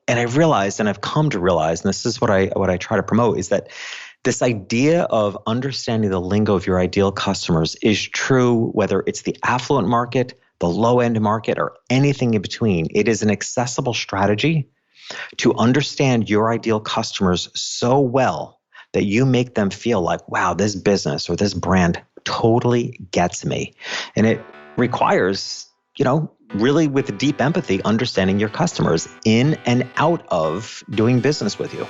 And I realized, and I've come to realize, and this is what I try to promote, is that this idea of understanding the lingo of your ideal customers is true whether it's the affluent market, the low-end market, or anything in between. It is an accessible strategy to understand your ideal customers so well that you make them feel like, wow, this business or this brand totally gets me. And it requires, really with deep empathy, understanding your customers in and out of doing business with you.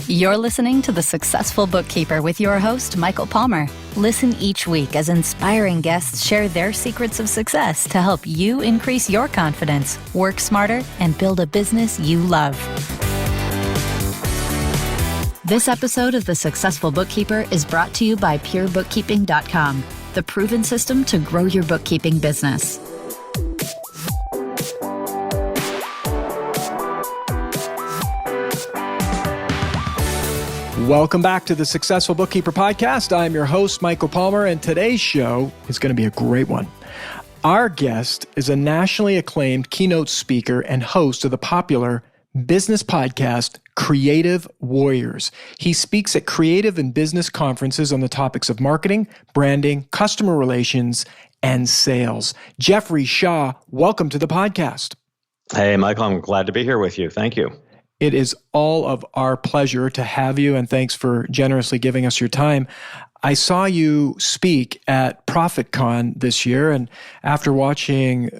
You're listening to The Successful Bookkeeper with your host, Michael Palmer. Listen each week as inspiring guests share their secrets of success to help you increase your confidence, work smarter, and build a business you love. This episode of The Successful Bookkeeper is brought to you by PureBookkeeping.com, the proven system to grow your bookkeeping business. Welcome back to the Successful Bookkeeper Podcast. I'm your host, Michael Palmer, and today's show is going to be a great one. Our guest is a nationally acclaimed keynote speaker and host of the popular business podcast, Creative Warriors. He speaks at creative and business conferences on the topics of marketing, branding, customer relations, and sales. Jeffrey Shaw, welcome to the podcast. Hey, Michael, I'm glad to be here with you. Thank you. It is all of our pleasure to have you, and thanks for generously giving us your time. I saw you speak at ProfitCon this year, and after watching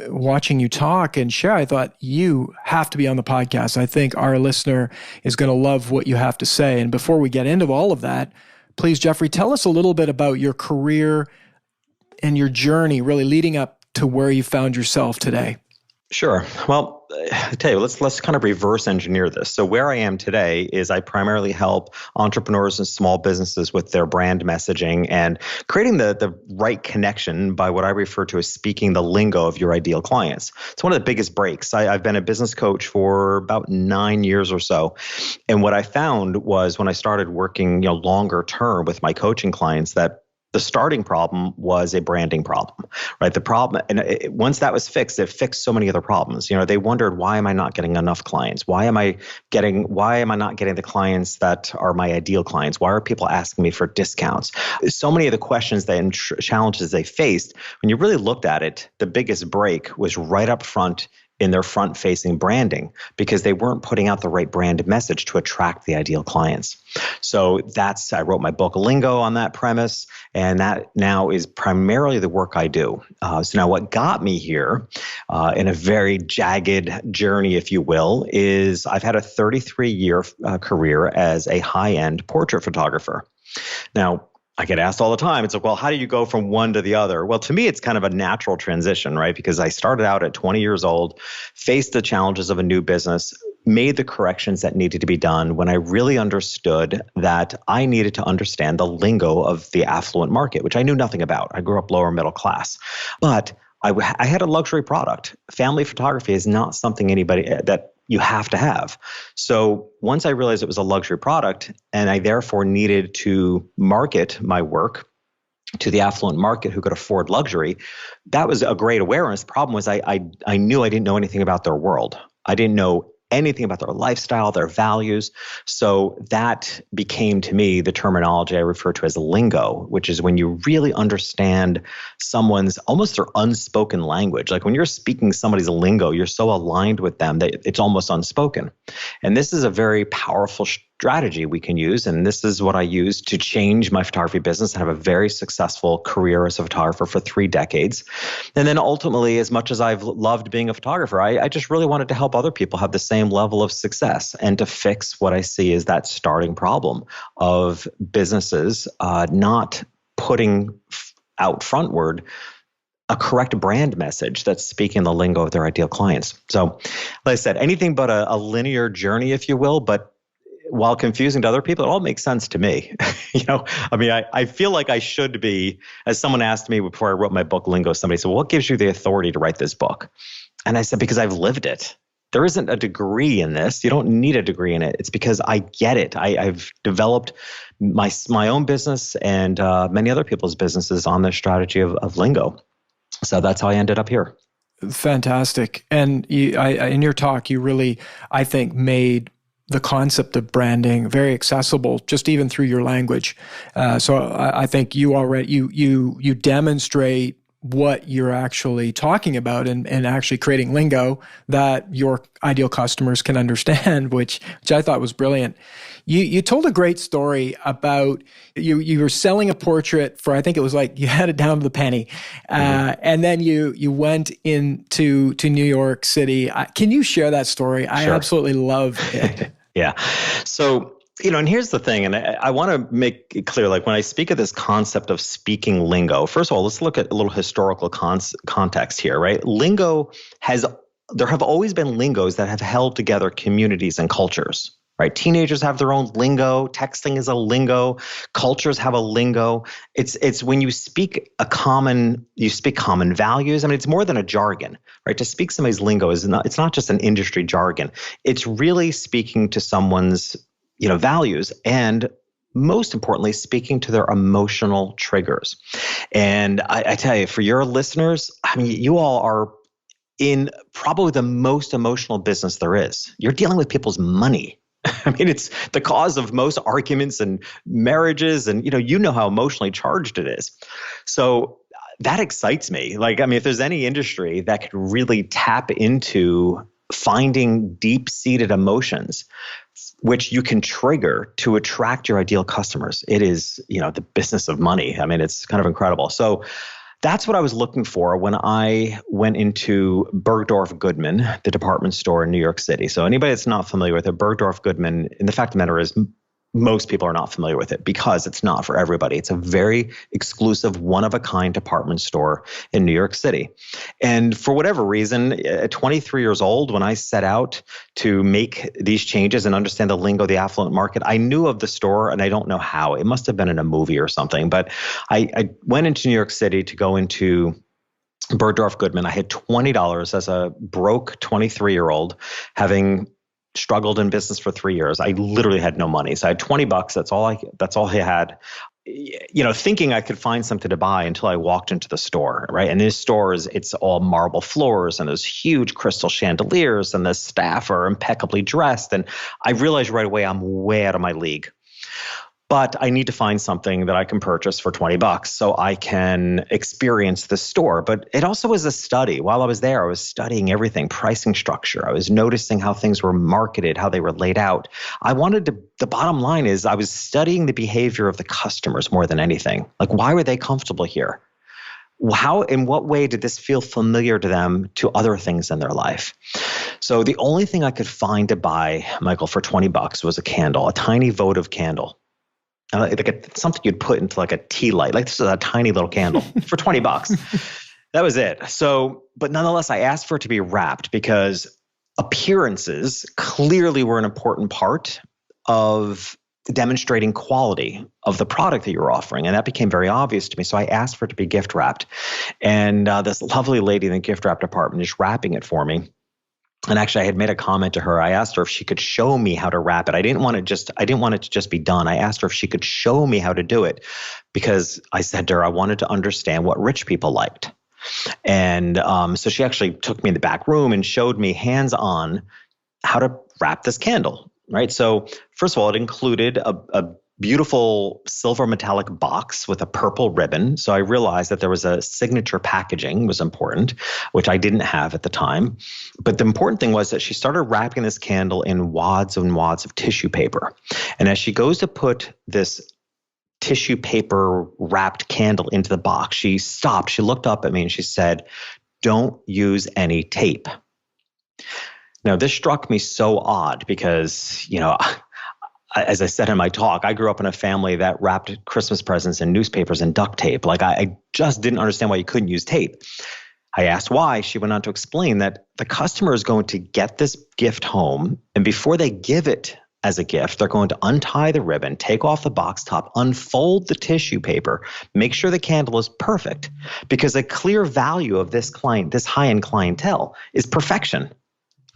you talk and share, I thought you have to be on the podcast. I think our listener is going to love what you have to say. And before we get into all of that, please, Jeffrey, tell us a little bit about your career and your journey really leading up to where you found yourself today. Sure. Well, I tell you, let's kind of reverse engineer this. So where I am today is I primarily help entrepreneurs and small businesses with their brand messaging and creating the right connection by what I refer to as speaking the lingo of your ideal clients. It's one of the biggest breaks. I've been a business coach for about 9 years or so. And what I found was when I started working, longer term with my coaching clients, that the starting problem was a branding problem, right? The problem, and once that was fixed, it fixed so many other problems. They wondered, why am I not getting enough clients? Why am I not getting the clients that are my ideal clients? Why are people asking me for discounts? So many of the questions and challenges they faced, when you really looked at it, the biggest break was right up front in their front-facing branding, because they weren't putting out the right brand message to attract the ideal clients. So I wrote my book Lingo on that premise, and that now is primarily the work I do. So now what got me here in a very jagged journey, if you will, is I've had a 33-year career as a high-end portrait photographer. Now, I get asked all the time, it's like, well, how do you go from one to the other? Well, to me, it's kind of a natural transition, right? Because I started out at 20 years old, faced the challenges of a new business, made the corrections that needed to be done when I really understood that I needed to understand the lingo of the affluent market, which I knew nothing about. I grew up lower middle class, but I had a luxury product. Family photography is not something that you have to have. So once I realized it was a luxury product and I therefore needed to market my work to the affluent market who could afford luxury, that was a great awareness. The problem was I knew I didn't know anything about their world. I didn't know anything about their lifestyle, their values. So that became to me the terminology I refer to as lingo, which is when you really understand someone's almost their unspoken language. Like when you're speaking somebody's lingo, you're so aligned with them that it's almost unspoken. And this is a very powerful strategy we can use. And this is what I use to change my photography business and have a very successful career as a photographer for 3 decades. And then ultimately, as much as I've loved being a photographer, I just really wanted to help other people have the same level of success and to fix what I see as that starting problem of businesses not putting out frontward a correct brand message that's speaking the lingo of their ideal clients. So like I said, anything but a linear journey, if you will, but while confusing to other people, it all makes sense to me. I feel like I should be, as someone asked me before I wrote my book, Lingo, somebody said, well, what gives you the authority to write this book? And I said, because I've lived it. there isn't a degree in this. You don't need a degree in it. It's because I get it. I've developed my own business and many other people's businesses on the strategy of lingo. So that's how I ended up here. Fantastic. And in your talk, you really, I think, made the concept of branding very accessible, just even through your language. So I think you demonstrate what you're actually talking about and actually creating lingo that your ideal customers can understand, which I thought was brilliant. You told a great story about you were selling a portrait for, I think it was like you had it down to the penny, and then you went into New York City. Can you share that story? Sure. I absolutely love it. Yeah. So, and here's the thing, and I want to make it clear, like when I speak of this concept of speaking lingo, first of all, let's look at a little historical context here, right? There have always been lingos that have held together communities and cultures, right? Teenagers have their own lingo. Texting is a lingo. Cultures have a lingo. It's when you speak common values. I mean, it's more than a jargon, right? To speak somebody's lingo it's not just an industry jargon. It's really speaking to someone's values, and most importantly, speaking to their emotional triggers. And I tell you, for your listeners, I mean, you all are in probably the most emotional business there is. You're dealing with people's money. I mean, it's the cause of most arguments and marriages, and you know how emotionally charged it is. So that excites me. Like, I mean, if there's any industry that could really tap into finding deep-seated emotions, which you can trigger to attract your ideal customers, it is, the business of money. I mean, it's kind of incredible. So that's what I was looking for when I went into Bergdorf Goodman, the department store in New York City. So anybody that's not familiar with it, Bergdorf Goodman, and the fact of the matter is, most people are not familiar with it because it's not for everybody. It's a very exclusive, one-of-a-kind department store in New York City. And for whatever reason, at 23 years old, when I set out to make these changes and understand the lingo of the affluent market, I knew of the store, and I don't know how. It must have been in a movie or something. But I went into New York City to go into Bergdorf Goodman. I had $20 as a broke 23-year-old, having struggled in business for 3 years. I literally had no money. So I had $20. That's all I had, thinking I could find something to buy until I walked into the store, right? And this store it's all marble floors and those huge crystal chandeliers, and the staff are impeccably dressed. And I realized right away I'm way out of my league. But I need to find something that I can purchase for $20 so I can experience the store. But it also was a study. While I was there, I was studying everything, pricing structure. I was noticing how things were marketed, how they were laid out. The bottom line is I was studying the behavior of the customers more than anything. Like, why were they comfortable here? In what way did this feel familiar to them to other things in their life? So the only thing I could find to buy, Michael, for $20 was a candle, a tiny votive candle. Like something you'd put into like a tea light. Like, this is a tiny little candle for $20. That was it. So, but nonetheless, I asked for it to be wrapped because appearances clearly were an important part of demonstrating quality of the product that you're offering. And that became very obvious to me. So I asked for it to be gift wrapped. And this lovely lady in the gift wrap department is wrapping it for me. And actually, I had made a comment to her. I asked her if she could show me how to wrap it. I didn't want it to just be done. I asked her if she could show me how to do it, because I said to her, I wanted to understand what rich people liked. And so she actually took me in the back room and showed me hands-on how to wrap this candle, right? So first of all, it included a beautiful silver metallic box with a purple ribbon. So I realized that there was a signature packaging was important, which I didn't have at the time. But the important thing was that she started wrapping this candle in wads and wads of tissue paper. And as she goes to put this tissue paper wrapped candle into the box, she stopped. She looked up at me and she said, "Don't use any tape." Now, this struck me so odd because, as I said in my talk, I grew up in a family that wrapped Christmas presents in newspapers and duct tape. Like, I just didn't understand why you couldn't use tape. I asked why. She went on to explain that the customer is going to get this gift home, and before they give it as a gift, they're going to untie the ribbon, take off the box top, unfold the tissue paper, make sure the candle is perfect, because a clear value of this high-end clientele is perfection.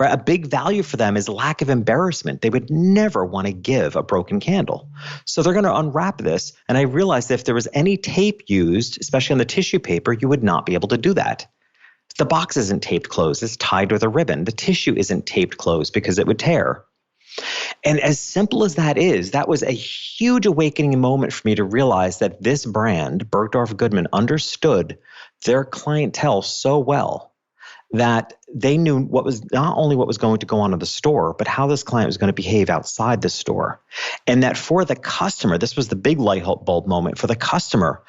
right? A big value for them is lack of embarrassment. They would never want to give a broken candle. So they're going to unwrap this. And I realized that if there was any tape used, especially on the tissue paper, you would not be able to do that. The box isn't taped closed. It's tied with a ribbon. The tissue isn't taped closed because it would tear. And as simple as that is, that was a huge awakening moment for me to realize that this brand, Bergdorf Goodman, understood their clientele so well that they knew what was not only what was going to go on in the store, but how this client was going to behave outside the store. And that for the customer, this was the big light bulb moment for the customer,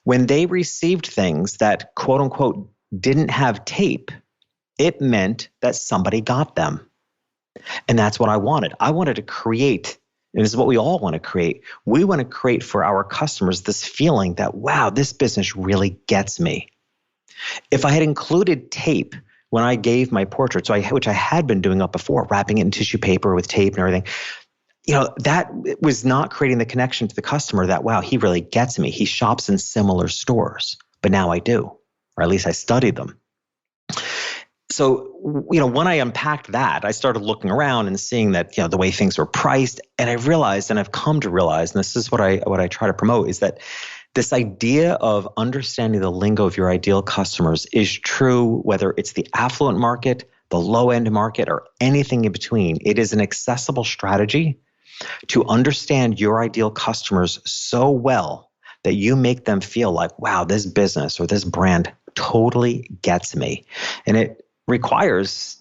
when they received things that quote unquote didn't have tape, it meant that somebody got them. And that's what I wanted. I wanted to create, and this is what we all want to create. We want to create for our customers this feeling that, wow, this business really gets me. If I had included tape when I gave my portrait, which I had been doing up before, wrapping it in tissue paper with tape and everything, that was not creating the connection to the customer that, wow, he really gets me. He shops in similar stores, but now I do, or at least I studied them. So, when I unpacked that, I started looking around and seeing that, the way things were priced. And I realized, and I've come to realize, and this is what I try to promote, is that this idea of understanding the lingo of your ideal customers is true, whether it's the affluent market, the low end market, or anything in between. It is an accessible strategy to understand your ideal customers so well that you make them feel like, wow, this business or this brand totally gets me. And it requires,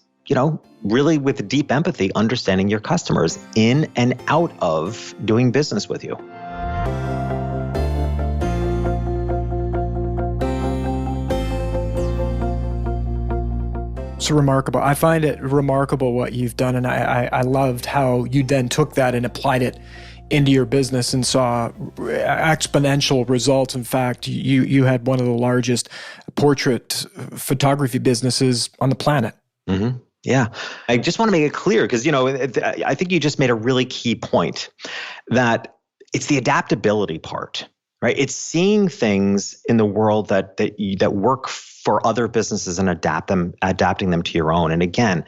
really with deep empathy, understanding your customers in and out of doing business with you. It's remarkable. I find it remarkable what you've done. And I loved how you then took that and applied it into your business and saw exponential results. In fact, you had one of the largest portrait photography businesses on the planet. Mm-hmm. Yeah. I just want to make it clear because, I think you just made a really key point that it's the adaptability part, right? It's seeing things in the world that work for other businesses and adapting them to your own. And again,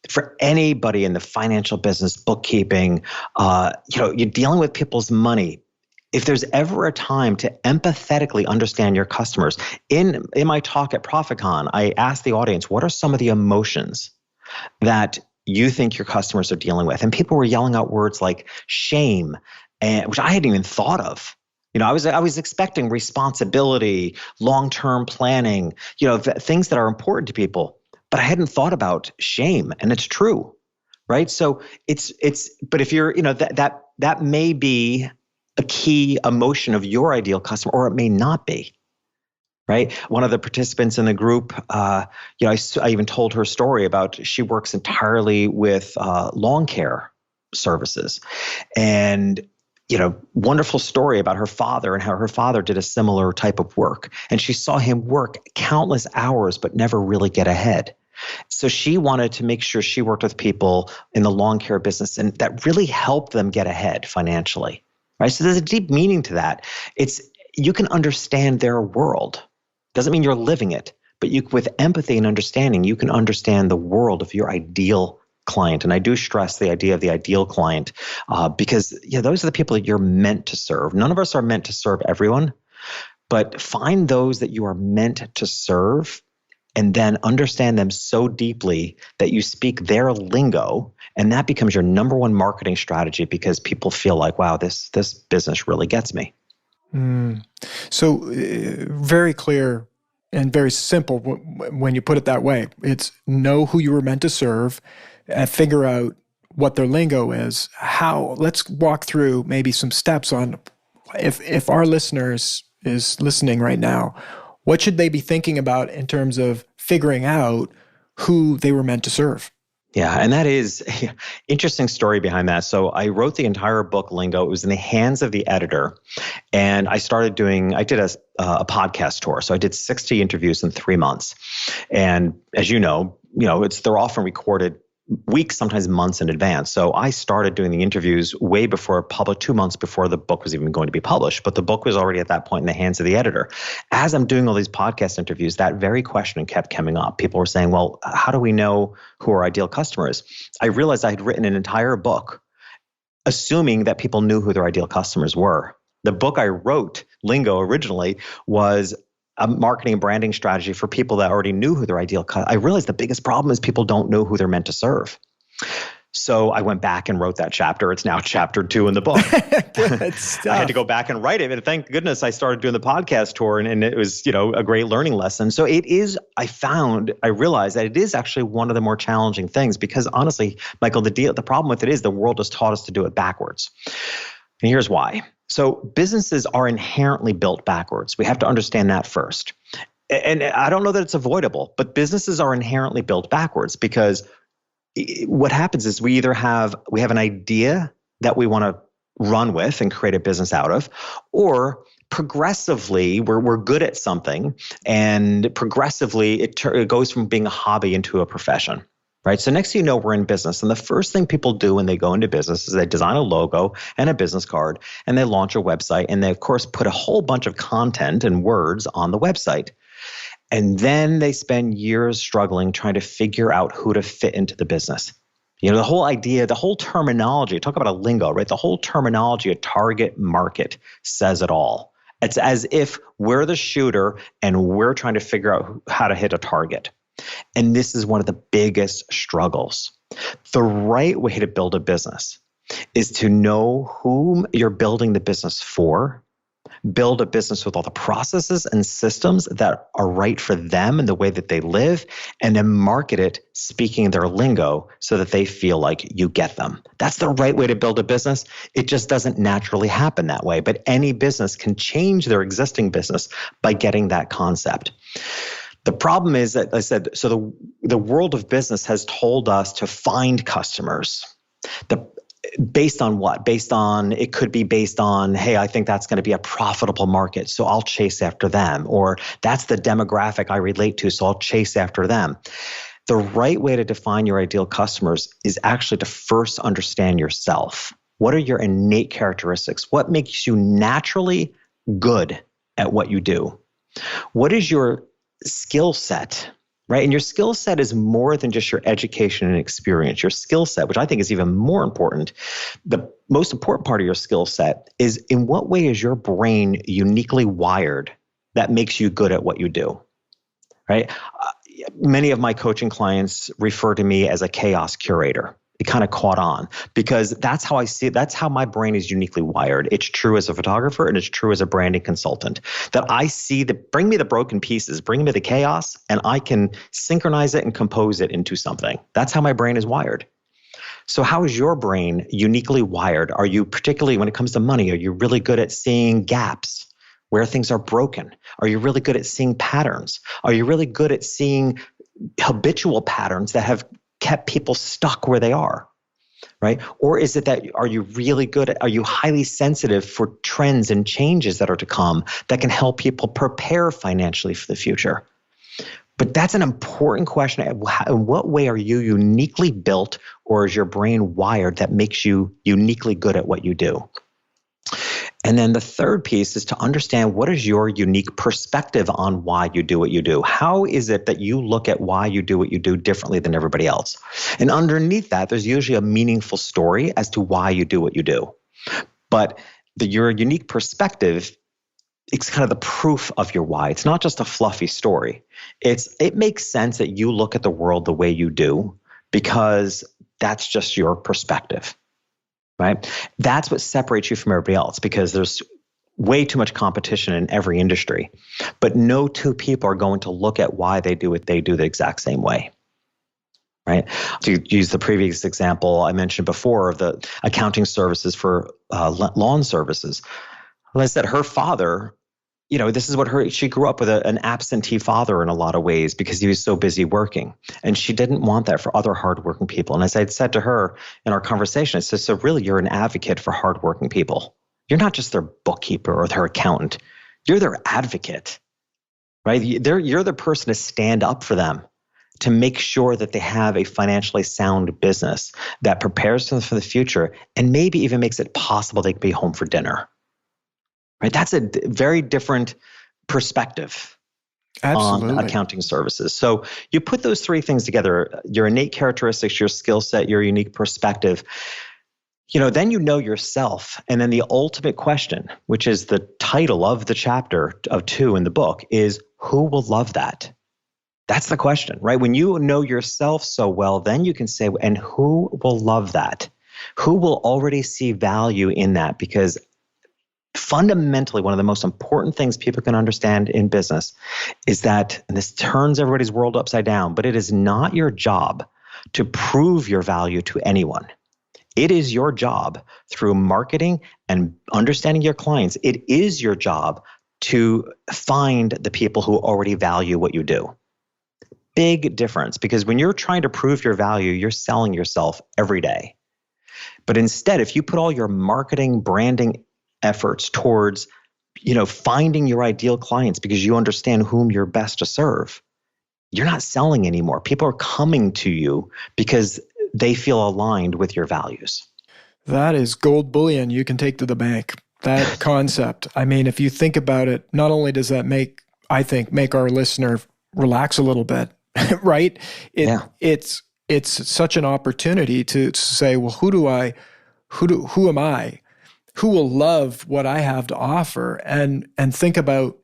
for anybody in the financial business, bookkeeping, you're dealing with people's money. If there's ever a time to empathetically understand your customers, in my talk at ProfitCon, I asked the audience, what are some of the emotions that you think your customers are dealing with? And people were yelling out words like shame, which I hadn't even thought of. I was expecting responsibility, long-term planning, things that are important to people, but I hadn't thought about shame, and it's true, right? So but if you're, that may be a key emotion of your ideal customer, or it may not be, right? One of the participants in the group, I even told her story about she works entirely with lawn care services, and wonderful story about her father and how her father did a similar type of work. And she saw him work countless hours, but never really get ahead. So she wanted to make sure she worked with people in the lawn care business and that really helped them get ahead financially, right? So there's a deep meaning to that. You can understand their world. Doesn't mean you're living it, but with empathy and understanding, you can understand the world of your ideal client. And I do stress the idea of the ideal client because those are the people that you're meant to serve. None of us are meant to serve everyone, but find those that you are meant to serve and then understand them so deeply that you speak their lingo, and that becomes your number one marketing strategy because people feel like, wow, this business really gets me. So very clear and very simple when you put it that way. It's know who you were meant to serve and figure out what their lingo is. Let's walk through maybe some steps on if our listeners is listening right now, what should they be thinking about in terms of figuring out who they were meant to serve? Yeah, and that is an interesting story behind that. So I wrote the entire book, Lingo. It was in the hands of the editor. And I did a podcast tour. So I did 60 interviews in 3 months. And as you know, they're often recorded weeks, sometimes months in advance. So I started doing the interviews way before public, 2 months before the book was even going to be published. But the book was already at that point in the hands of the editor. As I'm doing all these podcast interviews, that very question kept coming up. People were saying, well, how do we know who our ideal customer is? I realized I had written an entire book assuming that people knew who their ideal customers were. The book I wrote, Lingo, originally was a marketing and branding strategy for people that already knew who their ideal I realized the biggest problem is people don't know who they're meant to serve. So I went back and wrote that chapter. It's now chapter 2 in the book. Good stuff. I had to go back and write it. And thank goodness I started doing the podcast tour and it was, a great learning lesson. So it is, I realized that it is actually one of the more challenging things because honestly, Michael, the problem with it is the world has taught us to do it backwards. And here's why. So businesses are inherently built backwards. We have to understand that first. And I don't know that it's avoidable, but businesses are inherently built backwards because what happens is we have an idea that we want to run with and create a business out of, or progressively we're good at something and progressively it goes from being a hobby into a profession. Right. So next thing you know, we're in business. And the first thing people do when they go into business is they design a logo and a business card and they launch a website. And they, of course, put a whole bunch of content and words on the website. And then they spend years struggling trying to figure out who to fit into the business. The whole idea, the whole terminology, talk about a lingo, right? The whole terminology, a target market says it all. It's as if we're the shooter and we're trying to figure out how to hit a target. And this is one of the biggest struggles. The right way to build a business is to know whom you're building the business for, build a business with all the processes and systems that are right for them and the way that they live, and then market it speaking their lingo so that they feel like you get them. That's the right way to build a business. It just doesn't naturally happen that way, but any business can change their existing business by getting that concept. The problem is that I said, so the world of business has told us to find customers. Based on what? It could be based on, hey, I think that's going to be a profitable market, so I'll chase after them. Or that's the demographic I relate to, so I'll chase after them. The right way to define your ideal customers is actually to first understand yourself. What are your innate characteristics? What makes you naturally good at what you do? What is your skill set, right? And your skill set is more than just your education and experience. Your skill set, which I think is even more important, the most important part of your skill set is in what way is your brain uniquely wired that makes you good at what you do, right? Many of my coaching clients refer to me as a chaos curator. It kind of caught on because that's how I see it. That's how my brain is uniquely wired. It's true as a photographer and it's true as a branding consultant that I see bring me the broken pieces, bring me the chaos, and I can synchronize it and compose it into something. That's how my brain is wired. So how is your brain uniquely wired? Are you, particularly when it comes to money, are you really good at seeing gaps where things are broken? Are you really good at seeing patterns? Are you really good at seeing habitual patterns that have kept people stuck where they are, right? Or is it that are you highly sensitive for trends and changes that are to come that can help people prepare financially for the future? But that's an important question. In what way are you uniquely built, or is your brain wired that makes you uniquely good at what you do? And then the third piece is to understand what is your unique perspective on why you do what you do. How is it that you look at why you do what you do differently than everybody else? And underneath that, there's usually a meaningful story as to why you do what you do. But your unique perspective, it's kind of the proof of your why. It's not just a fluffy story. It makes sense that you look at the world the way you do because that's just your perspective. Right? That's what separates you from everybody else because there's way too much competition in every industry. But no two people are going to look at why they do what they do the exact same way. Right? To use the previous example I mentioned before of the accounting services for lawn services. Like I said, her father, this is what she grew up with an absentee father in a lot of ways because he was so busy working. And she didn't want that for other hardworking people. And as I said to her in our conversation, I said, so really you're an advocate for hardworking people. You're not just their bookkeeper or their accountant. You're their advocate, right? You're the person to stand up for them, to make sure that they have a financially sound business that prepares them for the future and maybe even makes it possible they can be home for dinner. Right? That's a very different perspective. Absolutely. On accounting services. So you put those three things together, your innate characteristics, your skill set, your unique perspective, then you know yourself. And then the ultimate question, which is the title of the chapter of 2 in the book, is who will love that? That's the question, right? When you know yourself so well, then you can say, and who will love that? Who will already see value in that? Because fundamentally, one of the most important things people can understand in business is that, and this turns everybody's world upside down, but it is not your job to prove your value to anyone. It is your job through marketing and understanding your clients. It is your job to find the people who already value what you do. Big difference, because when you're trying to prove your value, you're selling yourself every day. But instead, if you put all your marketing, branding efforts towards, finding your ideal clients because you understand whom you're best to serve, you're not selling anymore. People are coming to you because they feel aligned with your values. That is gold bullion you can take to the bank. That concept. I mean, if you think about it, not only does that make our listener relax a little bit, right? It's such an opportunity to say, well, who am I? Who will love what I have to offer? And think about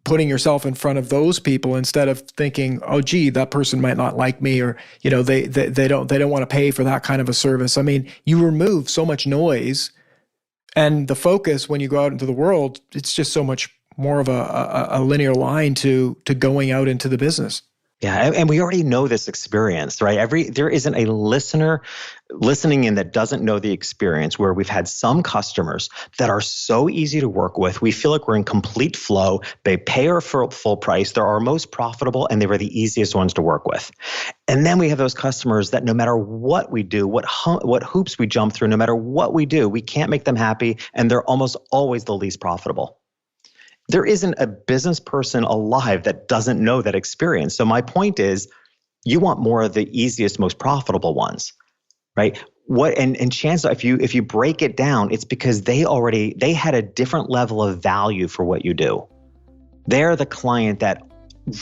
putting yourself in front of those people instead of thinking, oh, gee, that person might not like me, or they don't want to pay for that kind of a service. I mean, you remove so much noise, and the focus when you go out into the world, it's just so much more of a linear line to going out into the business. Yeah, and we already know this experience, right? There isn't a listener listening in that doesn't know the experience where we've had some customers that are so easy to work with. We feel like we're in complete flow. They pay our full price. They're our most profitable, and they were the easiest ones to work with. And then we have those customers that no matter what we do, what hoops we jump through, no matter what we do, we can't make them happy, and they're almost always the least profitable. There isn't a business person alive that doesn't know that experience. So my point is, you want more of the easiest, most profitable ones, right? And chances are, if you break it down, it's because they had a different level of value for what you do. They're the client that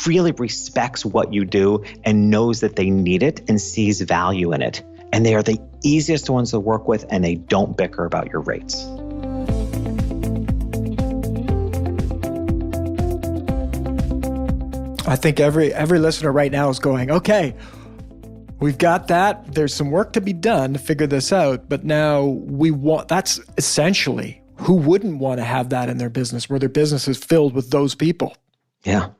really respects what you do and knows that they need it and sees value in it. And they are the easiest ones to work with, and they don't bicker about your rates. I think every listener right now is going, okay, we've got that. There's some work to be done to figure this out. But now that's essentially, who wouldn't want to have that in their business, where their business is filled with those people? Yeah.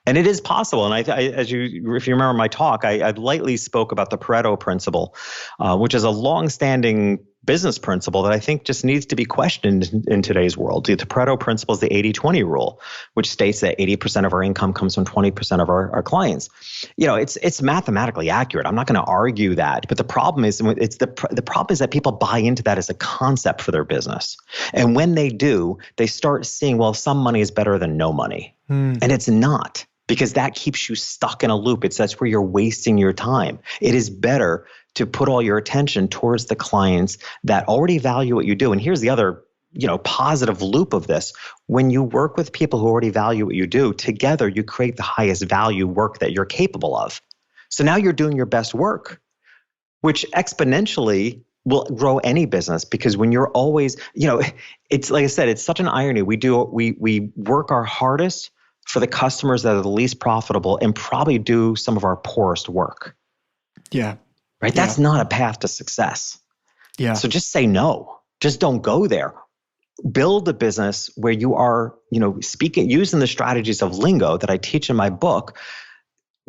And it is possible. And if you remember my talk, I lightly spoke about the Pareto principle, which is a long-standing business principle that I think just needs to be questioned in today's world. The Pareto principle is the 80-20 rule, which states that 80% of our income comes from 20% of our clients. It's mathematically accurate. I'm not going to argue that. But the problem is, the problem is that people buy into that as a concept for their business. And when they do, they start seeing, well, some money is better than no money. And it's not. Because that keeps you stuck in a loop. That's where you're wasting your time. It is better to put all your attention towards the clients that already value what you do. And here's the other, positive loop of this. When you work with people who already value what you do, together you create the highest value work that you're capable of. So now you're doing your best work, which exponentially will grow any business, because when you're always, it's like I said, it's such an irony. We work our hardest for the customers that are the least profitable and probably do some of our poorest work. Yeah. Right? That's not a path to success. Yeah. So just say no. Just don't go there. Build a business where you are, using the strategies of lingo that I teach in my book.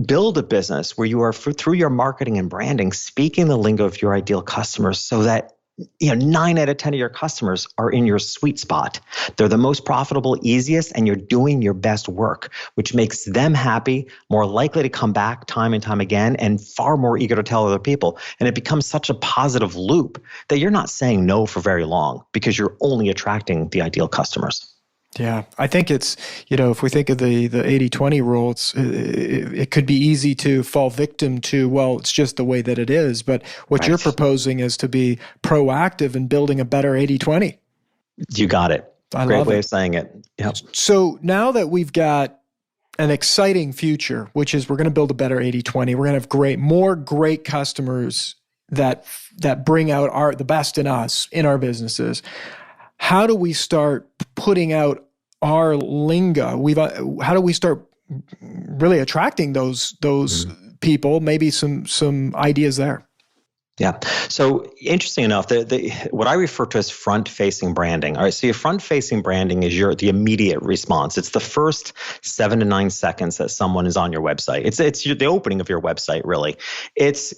Build a business where you are, through your marketing and branding, speaking the lingo of your ideal customers, so that 9 out of 10 of your customers are in your sweet spot. They're the most profitable, easiest, and you're doing your best work, which makes them happy, more likely to come back time and time again, and far more eager to tell other people. And it becomes such a positive loop that you're not saying no for very long, because you're only attracting the ideal customers. Yeah, I think it's, if we think of the 80-20 rule, it could be easy to fall victim to, well, it's just the way that it is. But what you're proposing is to be proactive in building a better 80-20. You got it. Great way of saying it. Yep. So now that we've got an exciting future, which is we're going to build a better 80-20, we're going to have more great customers that bring out the best in us, in our businesses. How do we start putting out our lingo? How do we start really attracting those people? Maybe some ideas there. Yeah. So interesting enough, what I refer to as front-facing branding. All right. So your front-facing branding is the immediate response. It's the first 7 to 9 seconds that someone is on your website. It's the opening of your website, really. It's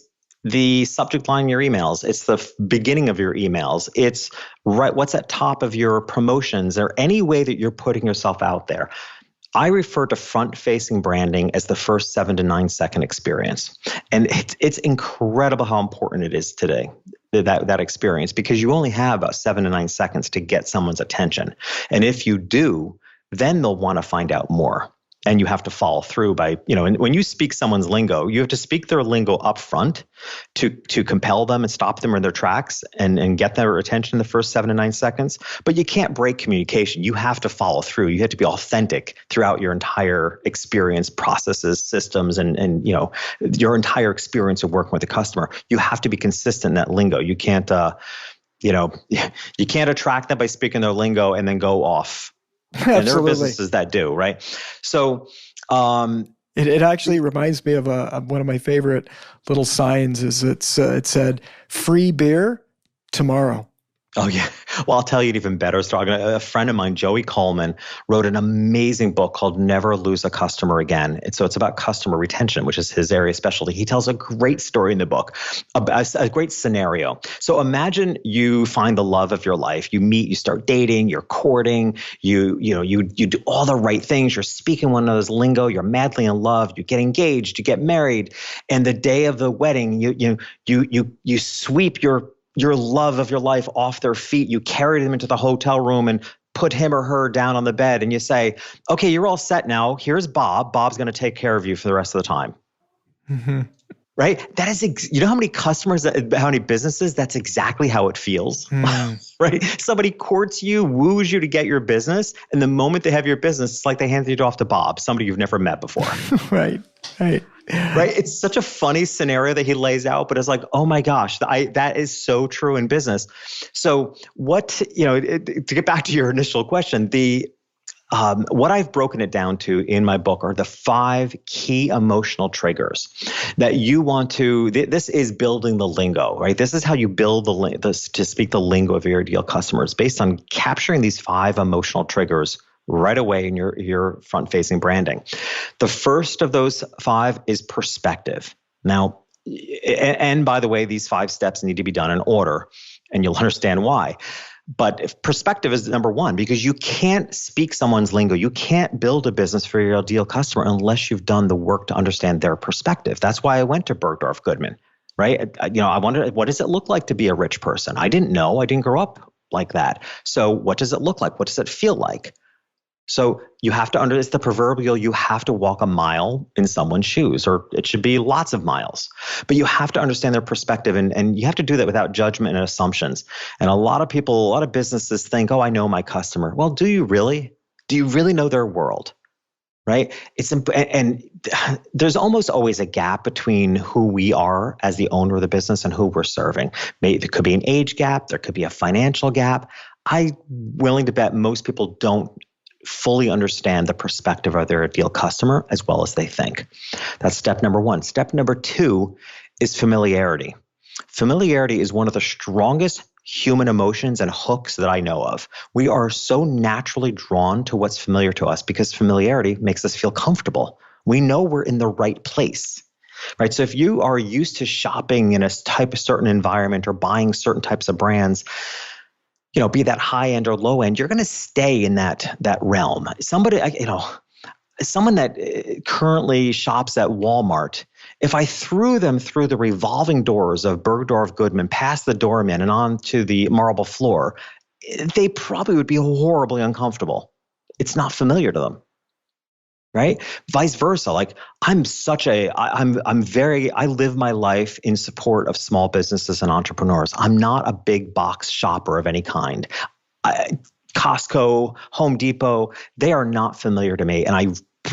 the subject line of your emails. It's the beginning of your emails. It's what's at top of your promotions, or any way that you're putting yourself out there. I refer to front-facing branding as the first 7 to 9 second experience. And it's incredible how important it is today, that experience, because you only have about 7 to 9 seconds to get someone's attention. And if you do, then they'll want to find out more. And you have to follow through by, and when you speak someone's lingo, you have to speak their lingo up front to compel them and stop them in their tracks and get their attention in the first 7 to 9 seconds. But you can't break communication. You have to follow through. You have to be authentic throughout your entire experience, processes, systems, and your entire experience of working with the customer. You have to be consistent in that lingo. You can't, you can't attract them by speaking their lingo and then go off. And there are businesses that do, right? So it actually reminds me of one of my favorite little signs. Is it said "free beer tomorrow"? Oh, yeah. Well, I'll tell you an even better story. A friend of mine, Joey Coleman, wrote an amazing book called Never Lose a Customer Again. And so it's about customer retention, which is his area of specialty. He tells a great story in the book, a great scenario. So imagine you find the love of your life. You meet, you start dating, you're courting, you do all the right things. You're speaking one another's lingo. You're madly in love. You get engaged. You get married. And the day of the wedding, you sweep your love of your life off their feet. You carry them into the hotel room and put him or her down on the bed, and you say, okay, you're all set now. Here's Bob. Bob's going to take care of you for the rest of the time. Mm-hmm. Right? That is, how many customers, how many businesses, that's exactly how it feels. Right? Somebody courts you, woos you to get your business. And the moment they have your business, it's like they handed it off to Bob, somebody you've never met before. Right. Right. It's such a funny scenario that he lays out, but it's like, oh my gosh, that is so true in business. So to get back to your initial question, what I've broken it down to in my book are the 5 key emotional triggers that you want to, this is building the lingo, right? This is how you build to speak the lingo of your ideal customers, based on capturing these 5 emotional triggers right away in your front-facing branding. The first of those 5 is perspective. Now, and by the way, these 5 steps need to be done in order, and you'll understand why. But if perspective is number 1, because you can't speak someone's lingo. You can't build a business for your ideal customer unless you've done the work to understand their perspective. That's why I went to Bergdorf Goodman, right? I wondered, what does it look like to be a rich person? I didn't know. I didn't grow up like that. So what does it look like? What does it feel like? So you have to it's the proverbial, you have to walk a mile in someone's shoes, or it should be lots of miles. But you have to understand their perspective, and you have to do that without judgment and assumptions. And a lot of businesses think, oh, I know my customer. Well, do you really? Do you really know their world? Right? And there's almost always a gap between who we are as the owner of the business and who we're serving. Maybe there could be an age gap. There could be a financial gap. I'm willing to bet most people don't fully understand the perspective of their ideal customer as well as they think. That's step number 1. Step number 2 is familiarity. Familiarity is one of the strongest human emotions and hooks that I know of. We are so naturally drawn to what's familiar to us because familiarity makes us feel comfortable. We know we're in the right place. Right? So if you are used to shopping in a certain environment or buying certain types of brands, be that high end or low end, you're going to stay in that realm. Someone that currently shops at Walmart, if I threw them through the revolving doors of Bergdorf Goodman, past the doorman and onto the marble floor, they probably would be horribly uncomfortable. it's not familiar to them. Right? Vice versa. Like I live my life in support of small businesses and entrepreneurs. I'm not a big box shopper of any kind. Costco, Home Depot, they are not familiar to me. And I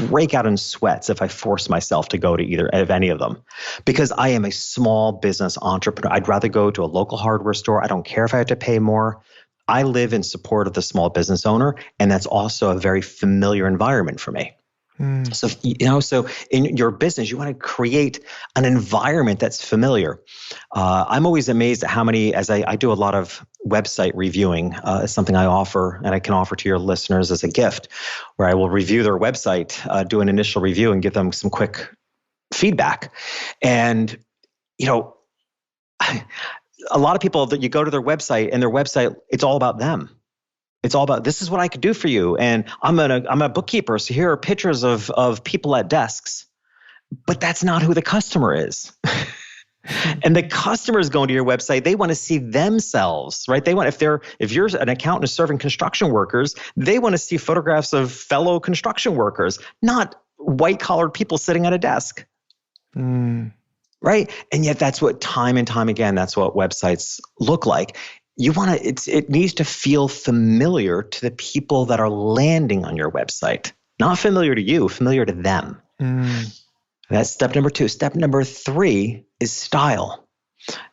break out in sweats if I force myself to go to either of any of them, because I am a small business entrepreneur. I'd rather go to a local hardware store. I don't care if I have to pay more. I live in support of the small business owner. And that's also a very familiar environment for me. So, so in your business, you want to create an environment that's familiar. I'm always amazed at how many, as I do a lot of website reviewing, it's something I offer and I can offer to your listeners as a gift, where I will review their website, do an initial review and give them some quick feedback. And, a lot of people that you go to their website and their website, it's all about them. It's all about, this is what I could do for you. And I'm a bookkeeper. So here are pictures of people at desks, but that's not who the customer is. And the customer is going to your website. They want to see themselves, right? They want, if you're an accountant serving construction workers, they want to see photographs of fellow construction workers, not white collared people sitting at a desk. Right. And yet that's what time and time again, that's what websites look like. It needs to feel familiar to the people that are landing on your website, not familiar to you, familiar to them. That's step number 2. Step number 3 is style.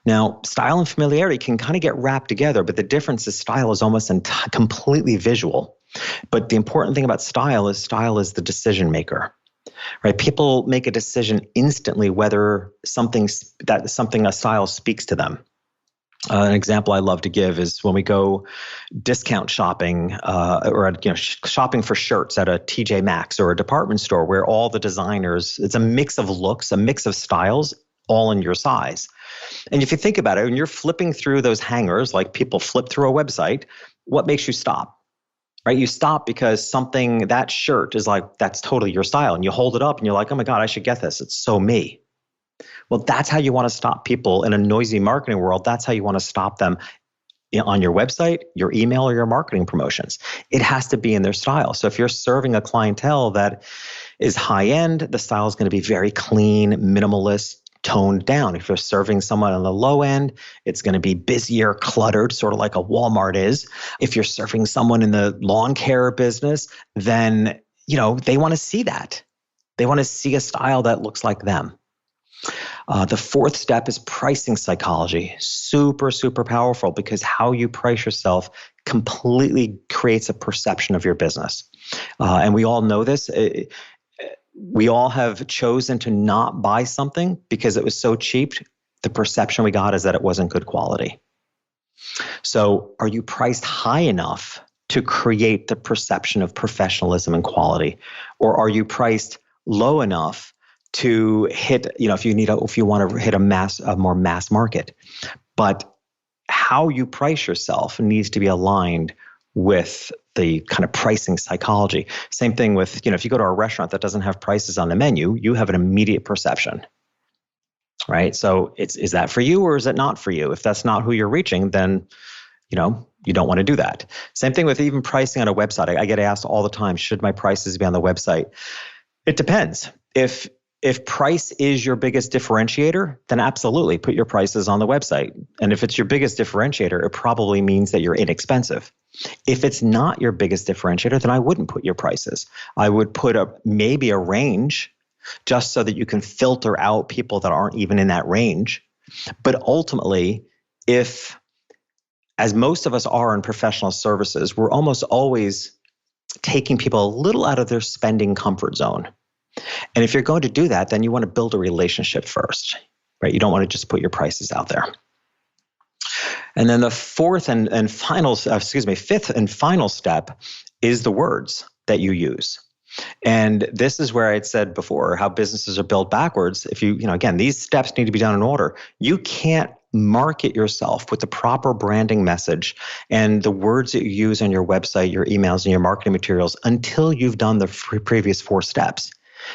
Now, style and familiarity can kind of get wrapped together, but the difference is style is almost completely visual. But the important thing about style is the decision maker. Right? People make a decision instantly whether a style speaks to them. An example I love to give is when we go discount shopping or shopping for shirts at a TJ Maxx or a department store where all the designers, it's a mix of looks, a mix of styles, all in your size. And if you think about it, when you're flipping through those hangers, like people flip through a website, what makes you stop? Right? You stop because that shirt is like, that's totally your style. And you hold it up and you're like, oh my God, I should get this. It's so me. Well, that's how you want to stop people in a noisy marketing world. That's how you want to stop them on your website, your email, or your marketing promotions. It has to be in their style. So if you're serving a clientele that is high end, the style is going to be very clean, minimalist, toned down. If you're serving someone on the low end, it's going to be busier, cluttered, sort of like a Walmart is. If you're serving someone in the lawn care business, then, they want to see that. They want to see a style that looks like them. The 4th step is pricing psychology. Super, super powerful, because how you price yourself completely creates a perception of your business. And we all know this. We all have chosen to not buy something because it was so cheap. The perception we got is that it wasn't good quality. So are you priced high enough to create the perception of professionalism and quality? Or are you priced low enough to hit, if you want to hit a more mass market? But how you price yourself needs to be aligned with the kind of pricing psychology. Same thing with, if you go to a restaurant that doesn't have prices on the menu, you have an immediate perception, right? So is that for you or is it not for you? If that's not who you're reaching, then, you don't want to do that. Same thing with even pricing on a website. I get asked all the time, should my prices be on the website? It depends. If price is your biggest differentiator, then absolutely put your prices on the website. And if it's your biggest differentiator, it probably means that you're inexpensive. If it's not your biggest differentiator, then I wouldn't put your prices. I would put maybe a range just so that you can filter out people that aren't even in that range. But ultimately, as most of us are in professional services, we're almost always taking people a little out of their spending comfort zone. And if you're going to do that, then you want to build a relationship first, right? You don't want to just put your prices out there. And then the fifth and final step is the words that you use. And this is where I'd said before how businesses are built backwards. If again, these steps need to be done in order. You can't market yourself with the proper branding message and the words that you use on your website, your emails, and your marketing materials until you've done the previous 4 steps.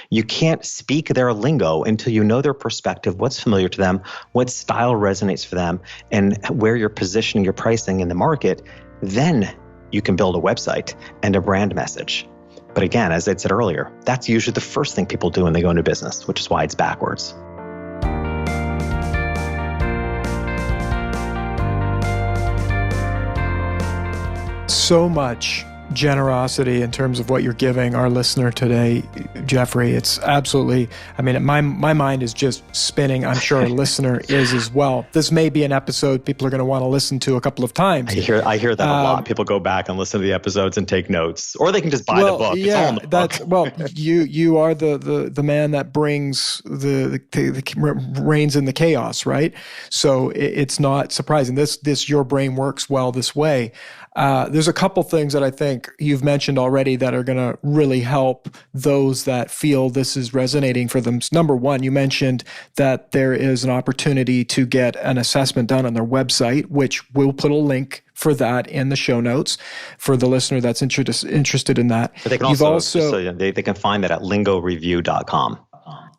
You can't speak their lingo until you know their perspective, what's familiar to them, what style resonates for them, and where you're positioning your pricing in the market. Then you can build a website and a brand message. But again, as I said earlier, that's usually the first thing people do when they go into business, which is why it's backwards. So much generosity in terms of what you're giving our listener today, Jeffrey. It's absolutely, my mind is just spinning. I'm sure our listener is as well. This may be an episode people are going to want to listen to a couple of times. I hear that a lot. People go back and listen to the episodes and take notes, or they can just buy the book. Yeah, it's all in the book. You are the man that brings the reins in the chaos, right? So it's not surprising. This your brain works well this way. There's a couple things that I think you've mentioned already that are going to really help those that feel this is resonating for them. Number one, you mentioned that there is an opportunity to get an assessment done on their website, which we'll put a link for that in the show notes for the listener that's interested in that. But they can they can find that at lingoreview.com.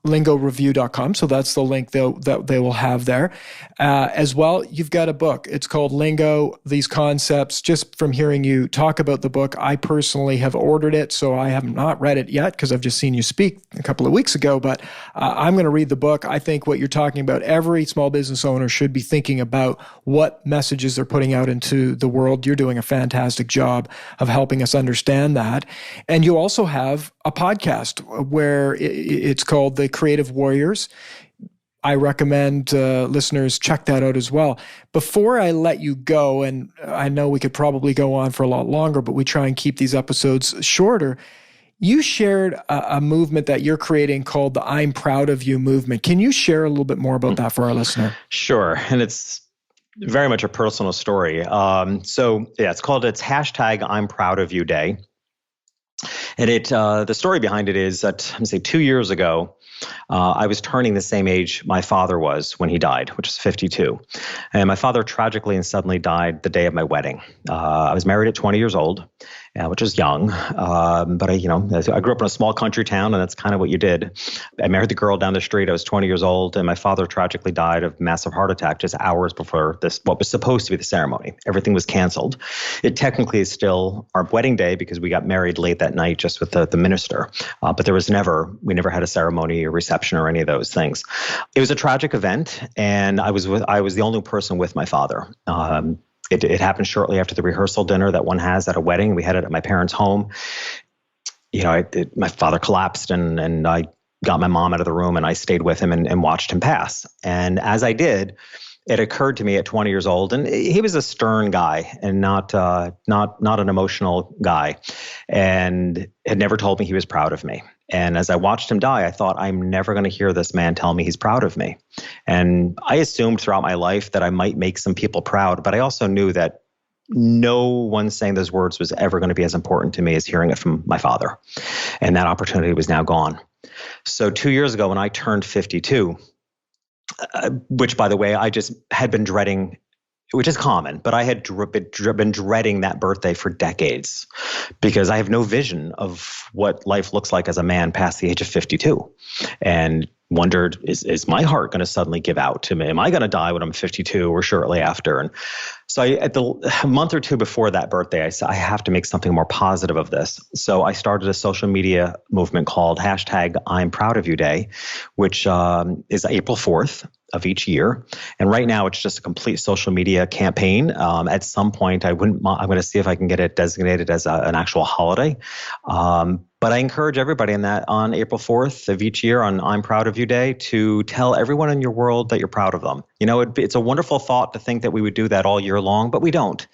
lingoreview.com. So that's the link that they will have there. As well, you've got a book. It's called Lingo, These Concepts. Just from hearing you talk about the book, I personally have ordered it, so I have not read it yet because I've just seen you speak a couple of weeks ago, but I'm going to read the book. I think what you're talking about, every small business owner should be thinking about what messages they're putting out into the world. You're doing a fantastic job of helping us understand that. And you also have a podcast where it's called The Creative Warriors. I recommend listeners check that out as well. Before I let you go, and I know we could probably go on for a lot longer, but we try and keep these episodes shorter. You shared a movement that you're creating called the I'm Proud of You movement. Can you share a little bit more about that for our listener? Sure. And it's very much a personal story. It's hashtag I'm Proud of You Day. And the story behind it is that, 2 years ago, I was turning the same age my father was when he died, which is 52. And my father tragically and suddenly died the day of my wedding. I was married at 20 years old, which is young. But I grew up in a small country town, and that's kind of what you did. I married the girl down the street. I was 20 years old, and my father tragically died of massive heart attack just hours before what was supposed to be the ceremony. Everything was canceled. It technically is still our wedding day because we got married late that night just with the minister. But we never had a ceremony or reception or any of those things. It was a tragic event, and I was the only person with my father. It happened shortly after the rehearsal dinner that one has at a wedding. We had it at my parents' home. My father collapsed, and I got my mom out of the room, and I stayed with him and watched him pass. And as I did, it occurred to me at 20 years old, and he was a stern guy and not an emotional guy, and had never told me he was proud of me. And as I watched him die, I thought, I'm never going to hear this man tell me he's proud of me. And I assumed throughout my life that I might make some people proud, but I also knew that no one saying those words was ever going to be as important to me as hearing it from my father. And that opportunity was now gone. So 2 years ago, when I turned 52, which, by the way, I just had been dreading, which is common, but I had been dreading that birthday for decades because I have no vision of what life looks like as a man past the age of 52, and wondered, is my heart going to suddenly give out to me? Am I going to die when I'm 52 or shortly after? And so a month or two before that birthday, I said, I have to make something more positive of this. So I started a social media movement called hashtag I'm Proud of You Day, which is April 4th of each year. And right now it's just a complete social media campaign. At some point, I'm going to see if I can get it designated as an actual holiday. But I encourage everybody on April 4th of each year on I'm Proud of You Day to tell everyone in your world that you're proud of them. It's a wonderful thought to think that we would do that all year long, but we don't.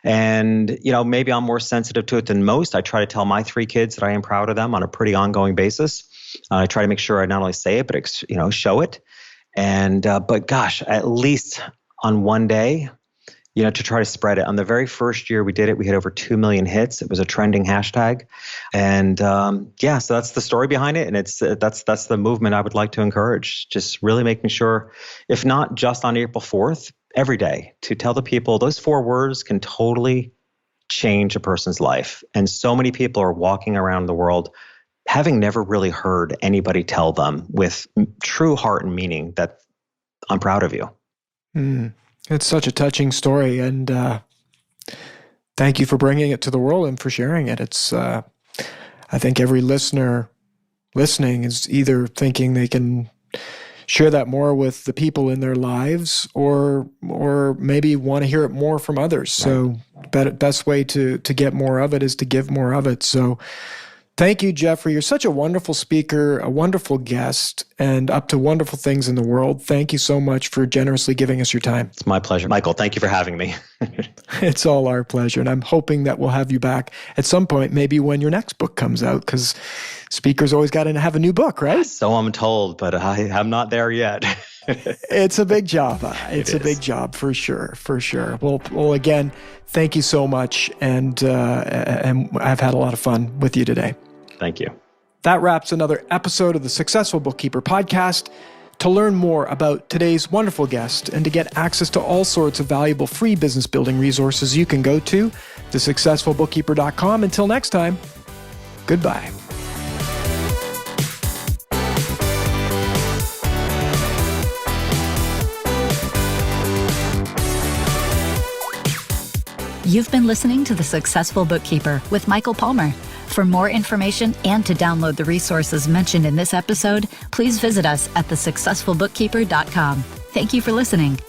And, maybe I'm more sensitive to it than most. I try to tell my 3 kids that I am proud of them on a pretty ongoing basis. I try to make sure I not only say it, but, show it. And, but gosh, at least on one day, to try to spread it. On the very first year we did it, we had over 2 million hits. It was a trending hashtag. And so that's the story behind it. And that's the movement I would like to encourage. Just really making sure, if not just on April 4th, every day, to tell the people those 4 words can totally change a person's life. And so many people are walking around the world having never really heard anybody tell them with true heart and meaning that I'm proud of you. It's such a touching story. And Thank you for bringing it to the world and for sharing it. It's, I think every listener listening is either thinking they can share that more with the people in their lives, or maybe want to hear it more from others. Right. So best way to get more of it is to give more of it. So thank you, Jeffrey. You're such a wonderful speaker, a wonderful guest, and up to wonderful things in the world. Thank you so much for generously giving us your time. It's my pleasure. Michael, thank you for having me. It's all our pleasure. And I'm hoping that we'll have you back at some point, maybe when your next book comes out, because speakers always got to have a new book, right? So I'm told, but I'm not there yet. It's a big job. It's a big job for sure. Well, again, thank you so much. And I've had a lot of fun with you today. Thank you. That wraps another episode of the Successful Bookkeeper podcast. To learn more about today's wonderful guest and to get access to all sorts of valuable free business building resources, you can go to thesuccessfulbookkeeper.com. Until next time, goodbye. You've been listening to The Successful Bookkeeper with Michael Palmer. For more information and to download the resources mentioned in this episode, please visit us at thesuccessfulbookkeeper.com. Thank you for listening.